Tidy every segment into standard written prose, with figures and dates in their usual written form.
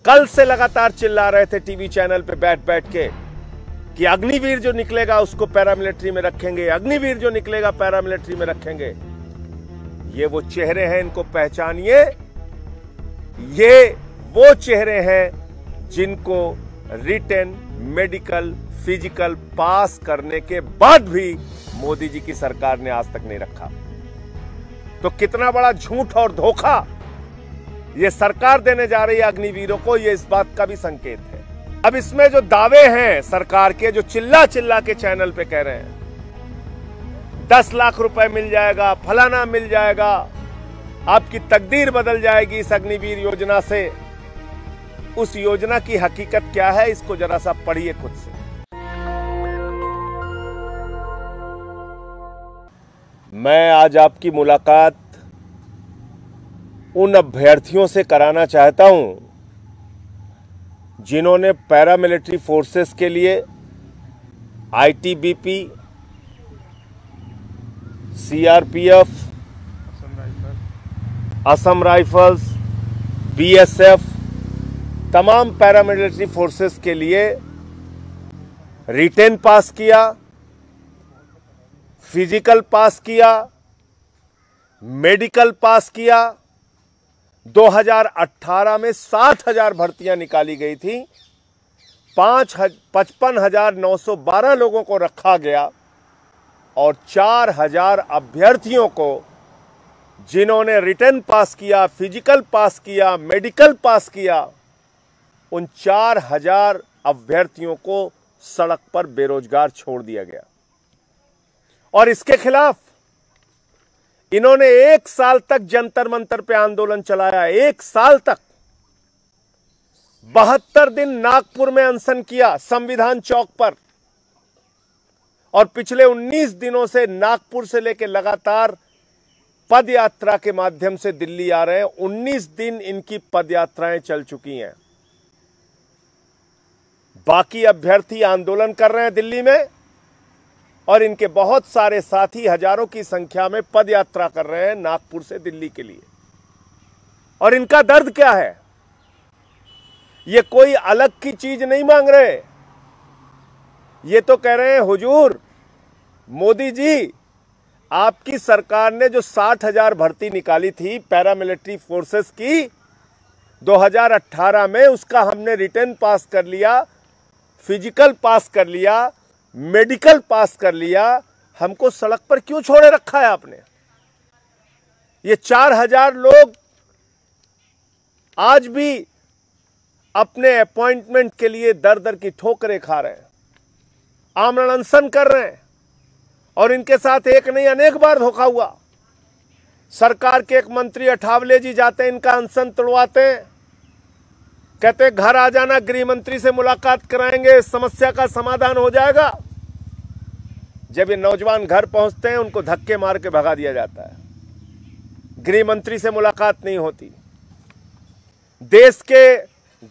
कल से लगातार चिल्ला रहे थे टीवी चैनल पे बैठ बैठ के कि अग्निवीर जो निकलेगा उसको पैरामिलिट्री में रखेंगे, अग्निवीर जो निकलेगा पैरामिलिट्री में रखेंगे। ये वो चेहरे हैं, इनको पहचानिए। ये वो चेहरे हैं जिनको रिटन, मेडिकल, फिजिकल पास करने के बाद भी मोदी जी की सरकार ने आज तक नहीं रखा। तो कितना बड़ा झूठ और धोखा ये सरकार देने जा रही है अग्निवीरों को, ये इस बात का भी संकेत है। अब इसमें जो दावे हैं सरकार के, जो चिल्ला चिल्ला के चैनल पे कह रहे हैं 10 लाख रुपए मिल जाएगा, फलाना मिल जाएगा, आपकी तकदीर बदल जाएगी इस अग्निवीर योजना से, उस योजना की हकीकत क्या है इसको जरा सा पढ़िए खुद से। मैं आज आपकी मुलाकात उन अभ्यर्थियों से कराना चाहता हूं जिन्होंने पैरामिलिट्री फोर्सेस के लिए ITBP, CRPF, Assam rifles, BSF, तमाम पैरामिलिट्री फोर्सेस के लिए रिटेन पास किया, फिजिकल पास किया, मेडिकल पास किया। 2018 में 60,000 भर्तियां निकाली गई थी, 55,912 लोगों को रखा गया और 4,000 अभ्यर्थियों को जिन्होंने रिटन पास किया, फिजिकल पास किया, मेडिकल पास किया, उन 4,000 अभ्यर्थियों को सड़क पर बेरोजगार छोड़ दिया गया। और इसके खिलाफ इन्होंने 1 साल तक जंतर मंतर पे आंदोलन चलाया। 1 साल तक 72 दिन नागपुर में अनशन किया, संविधान चौक पर। और पिछले 19 दिनों से नागपुर से लेकर लगातार पद यात्रा के माध्यम से दिल्ली आ रहे हैं। 19 दिन इनकी पद यात्राएं चल चुकी हैं। बाकी अभ्यर्थी आंदोलन कर रहे हैं दिल्ली में और इनके बहुत सारे साथी हजारों की संख्या में पद यात्रा कर रहे हैं नागपुर से दिल्ली के लिए। और इनका दर्द क्या है? ये कोई अलग की चीज नहीं मांग रहे। ये तो कह रहे हैं हुजूर मोदी जी, आपकी सरकार ने जो 60,000 भर्ती निकाली थी पैरामिलिट्री फोर्सेस की 2018 में, उसका हमने रिटन पास कर लिया, फिजिकल पास कर लिया, मेडिकल पास कर लिया, हमको सड़क पर क्यों छोड़े रखा है आपने? ये 4,000 लोग आज भी अपने अपॉइंटमेंट के लिए दर दर की ठोकरें खा रहे हैं, आमरण अनशन कर रहे हैं। और इनके साथ एक नहीं अनेक बार धोखा हुआ। सरकार के एक मंत्री अठावले जी जाते हैं, इनका अनशन तोड़वाते हैं, कहते घर आ जाना, गृह मंत्री से मुलाकात कराएंगे, समस्या का समाधान हो जाएगा। जब ये नौजवान घर पहुंचते हैं उनको धक्के मार के भगा दिया जाता है। गृह मंत्री से मुलाकात नहीं होती। देश के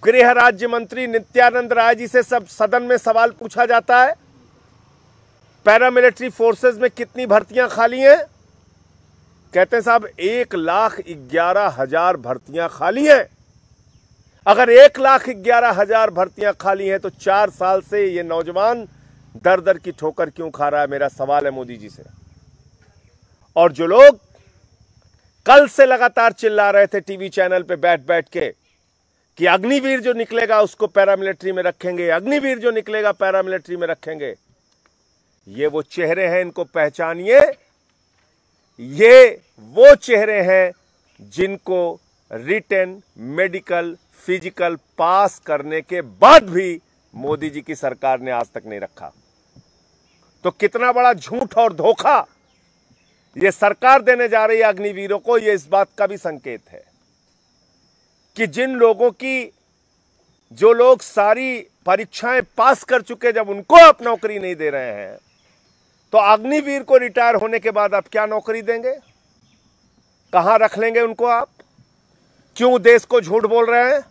गृह राज्य मंत्री नित्यानंद राय जी से सब सदन में सवाल पूछा जाता है, पैरामिलिट्री फोर्सेस में कितनी भर्तियां खाली हैं? कहते हैं साहब 1,11,000 भर्तियां खाली हैं। अगर 1,11,000 भर्तियां खाली हैं तो 4 साल से ये नौजवान दर दर की ठोकर क्यों खा रहा है? मेरा सवाल है मोदी जी से। और जो लोग कल से लगातार चिल्ला रहे थे टीवी चैनल पे बैठ बैठ के कि अग्निवीर जो निकलेगा उसको पैरामिलिट्री में रखेंगे, अग्निवीर जो निकलेगा पैरामिलिट्री में रखेंगे, ये वो चेहरे हैं, इनको पहचानिए। ये वो चेहरे हैं जिनको रिटन, मेडिकल, फिजिकल पास करने के बाद भी मोदी जी की सरकार ने आज तक नहीं रखा। तो कितना बड़ा झूठ और धोखा ये सरकार देने जा रही है अग्निवीरों को, ये इस बात का भी संकेत है कि जिन लोगों की, जो लोग सारी परीक्षाएं पास कर चुके, जब उनको आप नौकरी नहीं दे रहे हैं तो अग्निवीर को रिटायर होने के बाद आप क्या नौकरी देंगे? कहां रख लेंगे उनको आप? क्यों देश को झूठ बोल रहे हैं?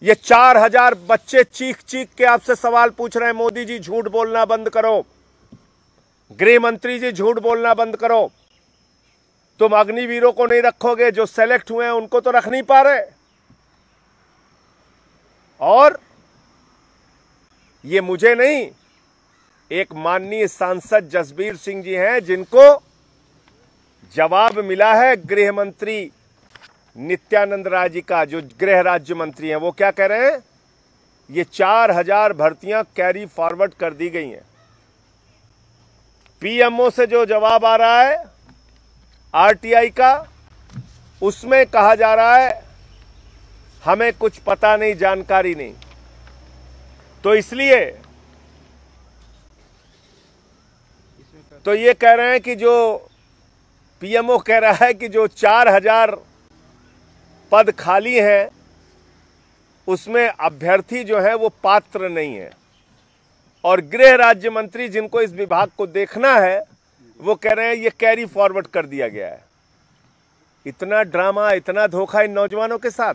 ये 4,000 बच्चे चीख चीख के आपसे सवाल पूछ रहे हैं, मोदी जी झूठ बोलना बंद करो, गृह मंत्री जी झूठ बोलना बंद करो। तुम अग्निवीरों को नहीं रखोगे, जो सेलेक्ट हुए हैं उनको तो रख नहीं पा रहे। और ये मुझे नहीं, एक माननीय सांसद जसबीर सिंह जी हैं जिनको जवाब मिला है गृह मंत्री नित्यानंद राय जी का, जो गृह राज्य मंत्री हैं। वो क्या कह रहे हैं, ये 4000 भर्तियां कैरी फॉरवर्ड कर दी गई हैं। पीएमओ से जो जवाब आ रहा है आरटीआई का, उसमें कहा जा रहा है हमें कुछ पता नहीं, जानकारी नहीं। तो इसलिए तो ये कह रहे हैं कि जो पीएमओ कह रहा है कि जो 4000 पद खाली हैं उसमें अभ्यर्थी जो है वो पात्र नहीं है। और गृह राज्य मंत्री जिनको इस विभाग को देखना है वो कह रहे हैं ये कैरी फॉरवर्ड कर दिया गया है। इतना ड्रामा, इतना धोखा इन नौजवानों के साथ,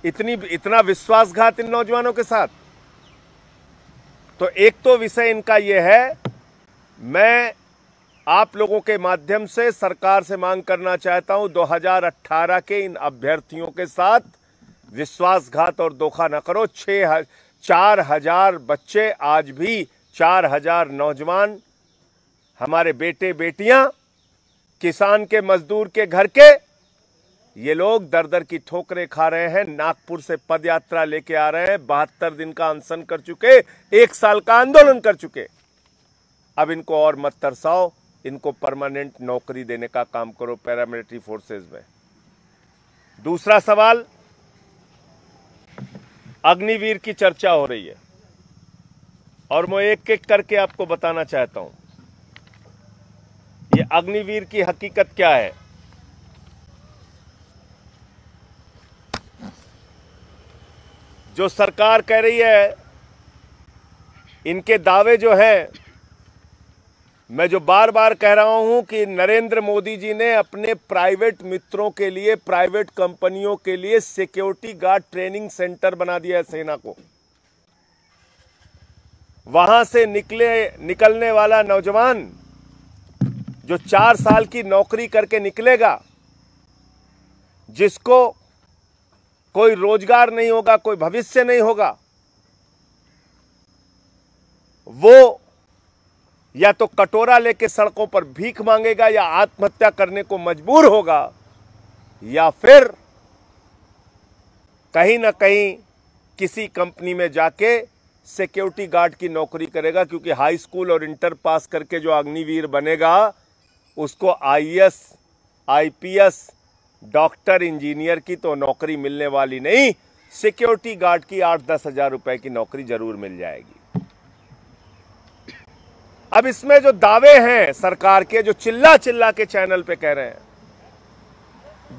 इतना विश्वासघात इन नौजवानों के साथ। तो एक तो विषय इनका यह है, मैं आप लोगों के माध्यम से सरकार से मांग करना चाहता हूं 2018 के इन अभ्यर्थियों के साथ विश्वासघात और धोखा न करो। 4000 बच्चे, आज भी 4000 नौजवान, हमारे बेटे बेटियां, किसान के मजदूर के घर के, ये लोग दर दर की ठोकरें खा रहे हैं। नागपुर से पदयात्रा लेके आ रहे हैं, 72 दिन का अनशन कर चुके, 1 साल का आंदोलन कर चुके। अब इनको और मत तरसाओ, इनको परमानेंट नौकरी देने का काम करो पैरामिलिट्री फोर्सेस में। दूसरा सवाल, अग्निवीर की चर्चा हो रही है और मैं एक एक करके आपको बताना चाहता हूं ये अग्निवीर की हकीकत क्या है। जो सरकार कह रही है, इनके दावे जो हैं, मैं जो बार बार कह रहा हूं कि नरेंद्र मोदी जी ने अपने प्राइवेट मित्रों के लिए, प्राइवेट कंपनियों के लिए सिक्योरिटी गार्ड ट्रेनिंग सेंटर बना दिया है सेना को। वहां से निकलने वाला नौजवान जो 4 साल की नौकरी करके निकलेगा, जिसको कोई रोजगार नहीं होगा, कोई भविष्य नहीं होगा, वो या तो कटोरा लेके सड़कों पर भीख मांगेगा या आत्महत्या करने को मजबूर होगा, या फिर कहीं ना कहीं किसी कंपनी में जाके सिक्योरिटी गार्ड की नौकरी करेगा। क्योंकि हाई स्कूल और इंटर पास करके जो अग्निवीर बनेगा उसको आईएएस, आईपीएस, डॉक्टर, इंजीनियर की तो नौकरी मिलने वाली नहीं, सिक्योरिटी गार्ड की 8-10 हजार रुपए की नौकरी जरूर मिल जाएगी। अब इसमें जो दावे हैं सरकार के, जो चिल्ला चिल्ला के चैनल पे कह रहे हैं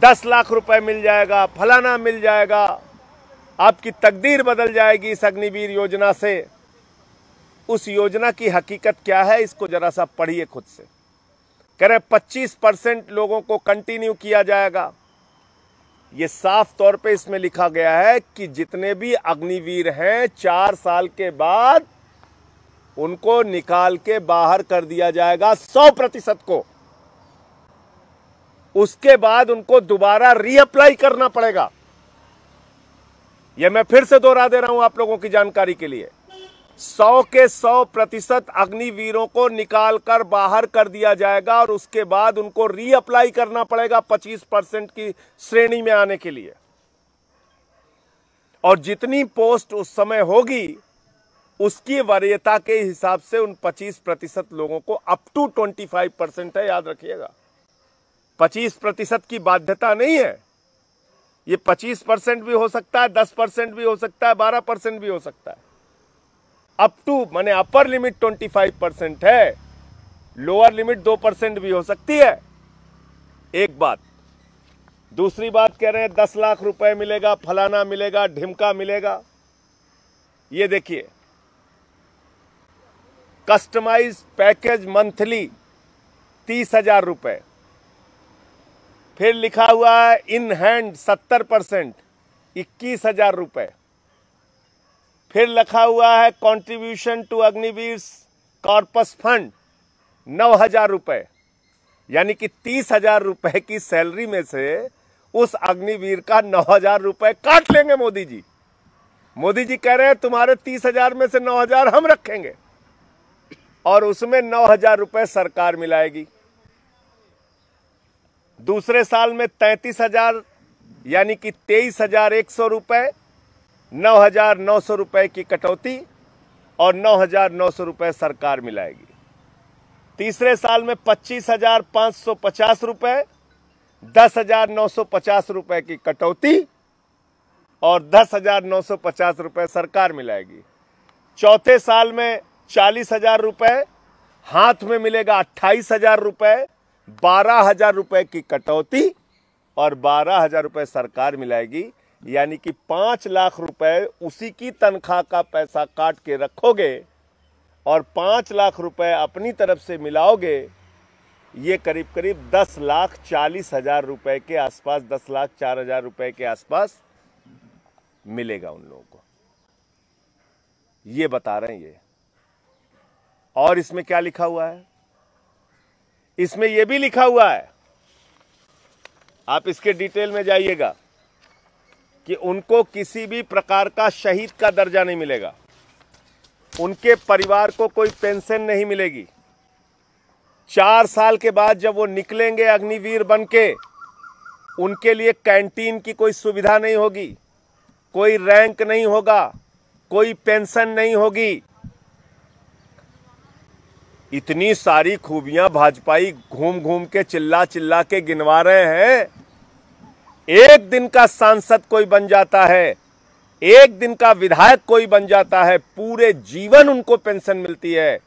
10 लाख रुपए मिल जाएगा, फलाना मिल जाएगा, आपकी तकदीर बदल जाएगी इस अग्निवीर योजना से, उस योजना की हकीकत क्या है इसको जरा सा पढ़िए खुद से। कह रहे 25% लोगों को कंटिन्यू किया जाएगा। ये साफ तौर पे इसमें लिखा गया है कि जितने भी अग्निवीर हैं 4 साल के बाद उनको निकाल के बाहर कर दिया जाएगा 100% को। उसके बाद उनको दोबारा रीअप्लाई करना पड़ेगा। यह मैं फिर से दोहरा दे रहा हूं आप लोगों की जानकारी के लिए, 100 के 100% अग्निवीरों को निकाल कर बाहर कर दिया जाएगा और उसके बाद उनको रीअप्लाई करना पड़ेगा 25% की श्रेणी में आने के लिए। और जितनी पोस्ट उस समय होगी उसकी वरीयता के हिसाब से उन 25% लोगों को अप टू 25% है, याद रखिएगा। 25% की बाध्यता नहीं है, ये 25% भी हो सकता है, 10% भी हो सकता है, 12% भी हो सकता है। अप टू माने अपर लिमिट 25% है, लोअर लिमिट 2% भी हो सकती है। एक बात। दूसरी बात कह रहे हैं 10 लाख रुपए मिलेगा, फलाना मिलेगा, ढिमका मिलेगा। ये देखिए, कस्टमाइज पैकेज मंथली 30,000 रुपए, फिर लिखा हुआ है इन हैंड 70% 21,000 रुपए, फिर लिखा हुआ है contribution to Agniveer corpus fund 9,000 रुपए। यानी कि 30,000 रुपए की सैलरी में से उस अग्निवीर का 9,000 रुपए काट लेंगे मोदी जी। मोदी जी कह रहे हैं तुम्हारे 30,000 में से 9,000 हम रखेंगे और उसमें 9,000 रुपए सरकार मिलाएगी। दूसरे साल में 33,000 यानी कि 23,100 रुपए, 9,900 रुपए की कटौती और 9,900 रुपए सरकार मिलाएगी। तीसरे साल में 25,550 रुपए, 10,950 रुपए की कटौती और 10,950 रुपए सरकार मिलाएगी। चौथे साल में 40,000 रुपए, हाथ में मिलेगा 28,000 रुपए, 12,000 रुपए की कटौती और 12,000 रुपए सरकार मिलाएगी। यानी कि 5 लाख रुपए उसी की तनख्वाह का पैसा काट के रखोगे और 5 लाख रुपए अपनी तरफ से मिलाओगे। ये करीब करीब 10,40,000 रुपए के आसपास, 10,04,000 रुपए के आसपास मिलेगा उन लोगों को। ये बता रहे हैं ये। और इसमें क्या लिखा हुआ है? इसमें यह भी लिखा हुआ है, आप इसके डिटेल में जाइएगा, कि उनको किसी भी प्रकार का शहीद का दर्जा नहीं मिलेगा, उनके परिवार को कोई पेंशन नहीं मिलेगी। 4 साल के बाद जब वो निकलेंगे अग्निवीर बनके, उनके लिए कैंटीन की कोई सुविधा नहीं होगी, कोई रैंक नहीं होगा, कोई पेंशन नहीं होगी। इतनी सारी खूबियां भाजपाई घूम घूम के चिल्ला चिल्ला के गिनवा रहे हैं। एक दिन का सांसद कोई बन जाता है, एक दिन का विधायक कोई बन जाता है, पूरे जीवन उनको पेंशन मिलती है।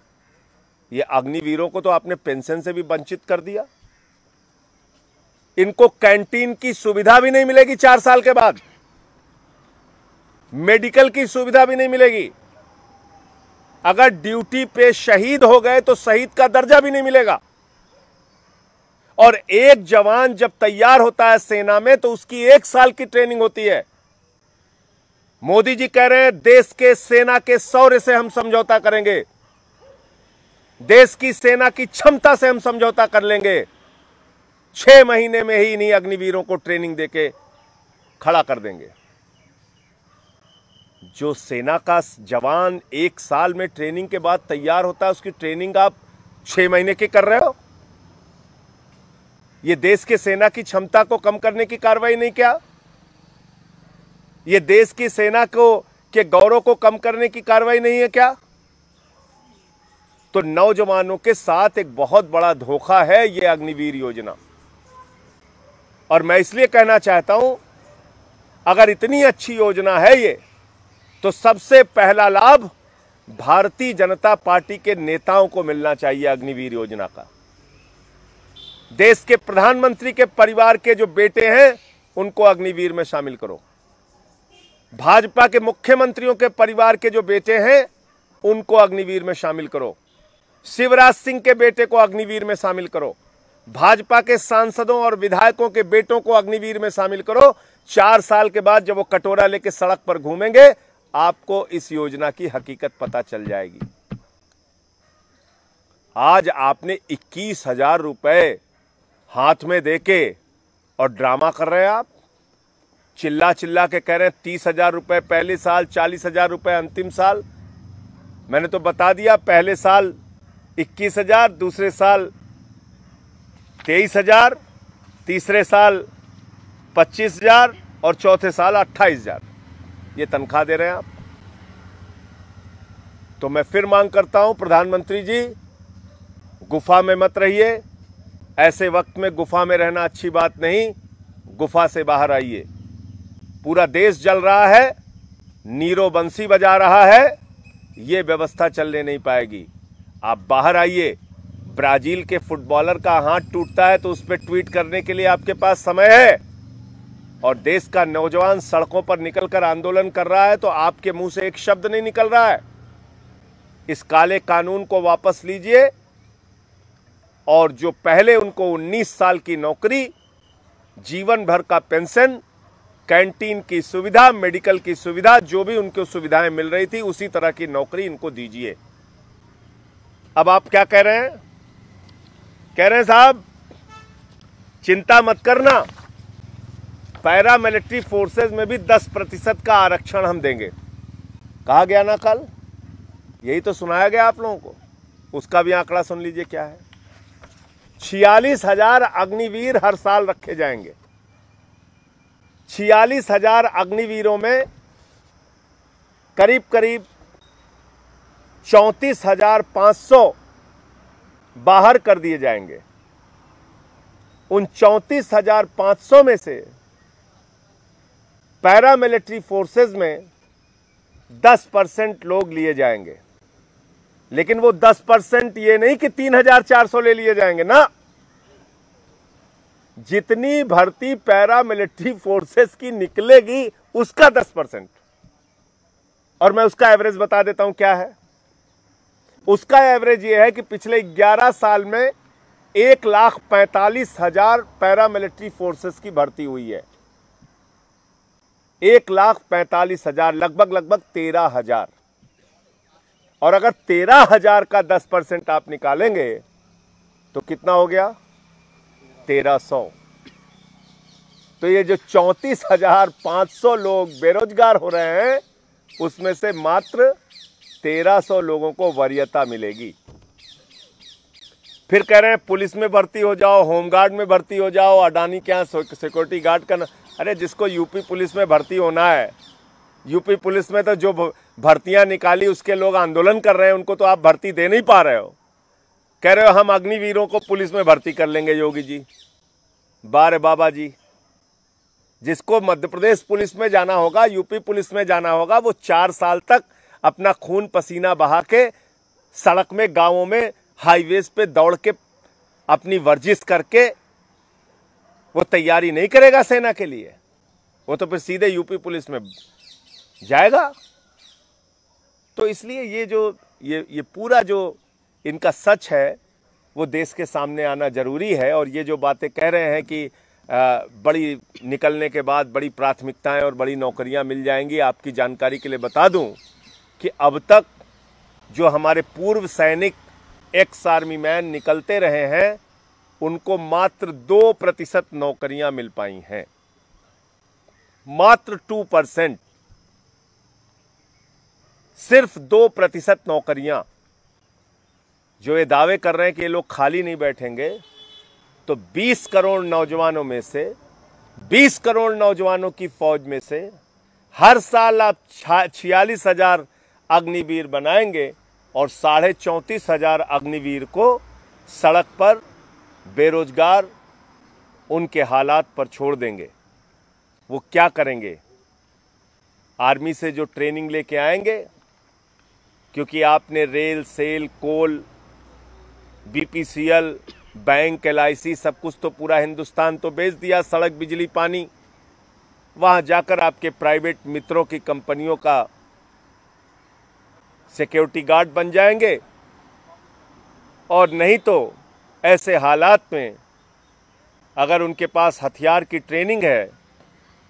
ये अग्निवीरों को तो आपने पेंशन से भी वंचित कर दिया। इनको कैंटीन की सुविधा भी नहीं मिलेगी 4 साल के बाद, मेडिकल की सुविधा भी नहीं मिलेगी। अगर ड्यूटी पे शहीद हो गए तो शहीद का दर्जा भी नहीं मिलेगा। और एक जवान जब तैयार होता है सेना में तो उसकी 1 साल की ट्रेनिंग होती है। मोदी जी कह रहे हैं देश के सेना के शौर्य से हम समझौता करेंगे, देश की सेना की क्षमता से हम समझौता कर लेंगे। 6 महीने में ही इन्हीं अग्निवीरों को ट्रेनिंग देके खड़ा कर देंगे। जो सेना का जवान 1 साल में ट्रेनिंग के बाद तैयार होता है, उसकी ट्रेनिंग आप 6 महीने की कर रहे हो। यह देश के सेना की क्षमता को कम करने की कार्रवाई नहीं क्या? यह देश की सेना को के गौरव को कम करने की कार्रवाई नहीं है क्या? तो नौजवानों के साथ एक बहुत बड़ा धोखा है यह अग्निवीर योजना। और मैं इसलिए कहना चाहता हूं, अगर इतनी अच्छी योजना है ये, तो सबसे पहला लाभ भारतीय जनता पार्टी के नेताओं को मिलना चाहिए अग्निवीर योजना का। देश के प्रधानमंत्री के परिवार के जो बेटे हैं उनको अग्निवीर में शामिल करो। भाजपा के मुख्यमंत्रियों के परिवार के जो बेटे हैं उनको अग्निवीर में शामिल करो। शिवराज सिंह के बेटे को अग्निवीर में शामिल करो। भाजपा के सांसदों और विधायकों के बेटों को अग्निवीर में शामिल करो। 4 साल के बाद जब वो कटोरा लेके सड़क पर घूमेंगे, आपको इस योजना की हकीकत पता चल जाएगी। आज आपने 21,000 रुपए हाथ में देके और ड्रामा कर रहे हैं। आप चिल्ला चिल्ला के कह रहे हैं 30,000 रुपए पहले साल, 40,000 रुपए अंतिम साल। मैंने तो बता दिया, पहले साल 21,000, दूसरे साल 23,000, तीसरे साल 25,000 और चौथे साल 28,000 ये तनख्वाह दे रहे हैं आप। तो मैं फिर मांग करता हूं, प्रधानमंत्री जी, गुफा में मत रहिए। ऐसे वक्त में गुफा में रहना अच्छी बात नहीं, गुफा से बाहर आइए। पूरा देश जल रहा है, नीरो बंसी बजा रहा है, ये व्यवस्था चलने नहीं पाएगी। आप बाहर आइए। ब्राजील के फुटबॉलर का हाथ टूटता है तो उस पर ट्वीट करने के लिए आपके पास समय है, और देश का नौजवान सड़कों पर निकलकर आंदोलन कर रहा है तो आपके मुंह से एक शब्द नहीं निकल रहा है। इस काले कानून को वापस लीजिए, और जो पहले उनको 19 साल की नौकरी, जीवन भर का पेंशन, कैंटीन की सुविधा, मेडिकल की सुविधा, जो भी उनको सुविधाएं मिल रही थी, उसी तरह की नौकरी इनको दीजिए। अब आप क्या कह रहे हैं? कह रहे हैं साहब चिंता मत करना, पैरामिलिट्री फोर्सेज में भी 10% का आरक्षण हम देंगे। कहा गया ना कल, यही तो सुनाया गया आप लोगों को, उसका भी आंकड़ा सुन लीजिए क्या है। 46,000 अग्निवीर हर साल रखे जाएंगे। 46,000 अग्निवीरों में करीब करीब 34,500 बाहर कर दिए जाएंगे। उन 34,500 में से पैरामिलिट्री फोर्सेस में 10% लोग लिए जाएंगे। लेकिन वो 10% ये नहीं कि 3,400 ले लिए जाएंगे ना, जितनी भर्ती पैरामिलिट्री फोर्सेस की निकलेगी उसका 10%। और मैं उसका एवरेज बता देता हूं क्या है। उसका एवरेज ये है कि पिछले 11 साल में 1,45,000 पैरामिलिट्री फोर्सेस की भर्ती हुई है। 1,45,000, लगभग 13,000। और अगर 13,000 का 10% आप निकालेंगे तो कितना हो गया? 1,300। तो ये जो 34,500 लोग बेरोजगार हो रहे हैं, उसमें से मात्र 1,300 लोगों को वरीयता मिलेगी। फिर कह रहे हैं पुलिस में भर्ती हो जाओ, होमगार्ड में भर्ती हो जाओ, अडानी के यहाँ सिक्योरिटी गार्ड करना। अरे जिसको यूपी पुलिस में भर्ती होना है, यूपी पुलिस में तो जो भर्तियां निकाली उसके लोग आंदोलन कर रहे हैं, उनको तो आप भर्ती दे नहीं पा रहे हो। कह रहे हो हम अग्निवीरों को पुलिस में भर्ती कर लेंगे। योगी जी, बारे बाबा जी, जिसको मध्य प्रदेश पुलिस में जाना होगा, यूपी पुलिस में जाना होगा, वो 4 साल तक अपना खून पसीना बहा के सड़क में, गांवों में, हाईवेज पे दौड़ के अपनी वर्जिश करके वो तैयारी नहीं करेगा सेना के लिए। वो तो फिर सीधे यूपी पुलिस में जाएगा। तो इसलिए ये पूरा जो इनका सच है वो देश के सामने आना जरूरी है। और ये जो बातें कह रहे हैं कि बड़ी निकलने के बाद बड़ी प्राथमिकताएं और बड़ी नौकरियां मिल जाएंगी, आपकी जानकारी के लिए बता दूं कि अब तक जो हमारे पूर्व सैनिक, एक्स आर्मी मैन निकलते रहे हैं, उनको मात्र 2% नौकरियां मिल पाई हैं। मात्र 2%, सिर्फ 2% नौकरियां। जो ये दावे कर रहे हैं कि ये लोग खाली नहीं बैठेंगे, तो 20 करोड़ नौजवानों में से, 20 करोड़ नौजवानों की फौज में से हर साल आप 46,000 अग्निवीर बनाएंगे और 34,500 अग्निवीर को सड़क पर बेरोजगार उनके हालात पर छोड़ देंगे। वो क्या करेंगे? आर्मी से जो ट्रेनिंग लेके आएंगे, क्योंकि आपने रेल, सेल, कोल, बीपीसीएल, बैंक, LIC सब कुछ तो पूरा हिंदुस्तान तो बेच दिया, सड़क, बिजली, पानी। वहां जाकर आपके प्राइवेट मित्रों की कंपनियों का सिक्योरिटी गार्ड बन जाएंगे। और नहीं तो ऐसे हालात में अगर उनके पास हथियार की ट्रेनिंग है,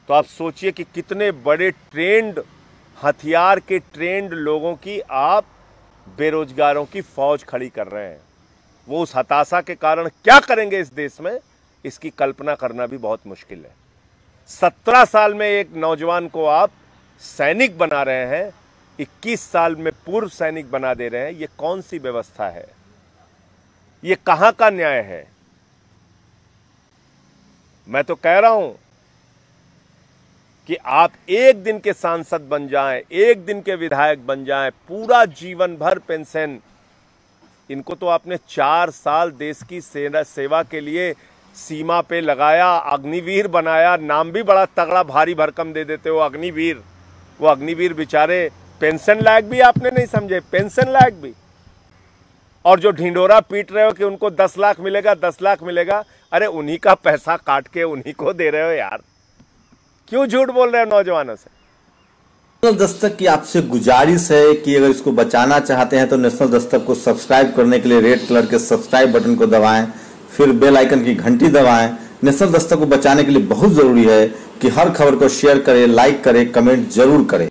तो आप सोचिए कि कितने बड़े ट्रेंड, हथियार के ट्रेंड लोगों की आप बेरोजगारों की फौज खड़ी कर रहे हैं। वो उस हताशा के कारण क्या करेंगे इस देश में, इसकी कल्पना करना भी बहुत मुश्किल है। 17 साल में एक नौजवान को आप सैनिक बना रहे हैं, 21 साल में पूर्व सैनिक बना दे रहे हैं। ये कौन सी व्यवस्था है? ये कहां का न्याय है? मैं तो कह रहा हूं कि आप एक दिन के सांसद बन जाएं, एक दिन के विधायक बन जाएं, पूरा जीवन भर पेंशन। इनको तो आपने 4 साल देश की सेवा के लिए सीमा पे लगाया, अग्निवीर बनाया। नाम भी बड़ा तगड़ा भारी भरकम दे देते हो, अग्निवीर। वो अग्निवीर बेचारे पेंशन लायक भी आपने नहीं समझे, पेंशन लायक भी। और जो ढिंडोरा पीट रहे हो कि उनको 10 लाख मिलेगा, 10 लाख मिलेगा, अरे उन्हीं का पैसा काट के उन्हीं को दे रहे हो यार। क्यों झूठ बोल रहे हो नौजवानों से? नेशनल दस्तक की आपसे गुजारिश है कि अगर इसको बचाना चाहते हैं तो नेशनल दस्तक को सब्सक्राइब करने के लिए रेड कलर के सब्सक्राइब बटन को दबाएं, फिर बेल आइकन की घंटी दबाएं। नेशनल दस्तक को बचाने के लिए बहुत जरूरी है कि हर खबर को शेयर करें, लाइक करें, कमेंट जरूर करें।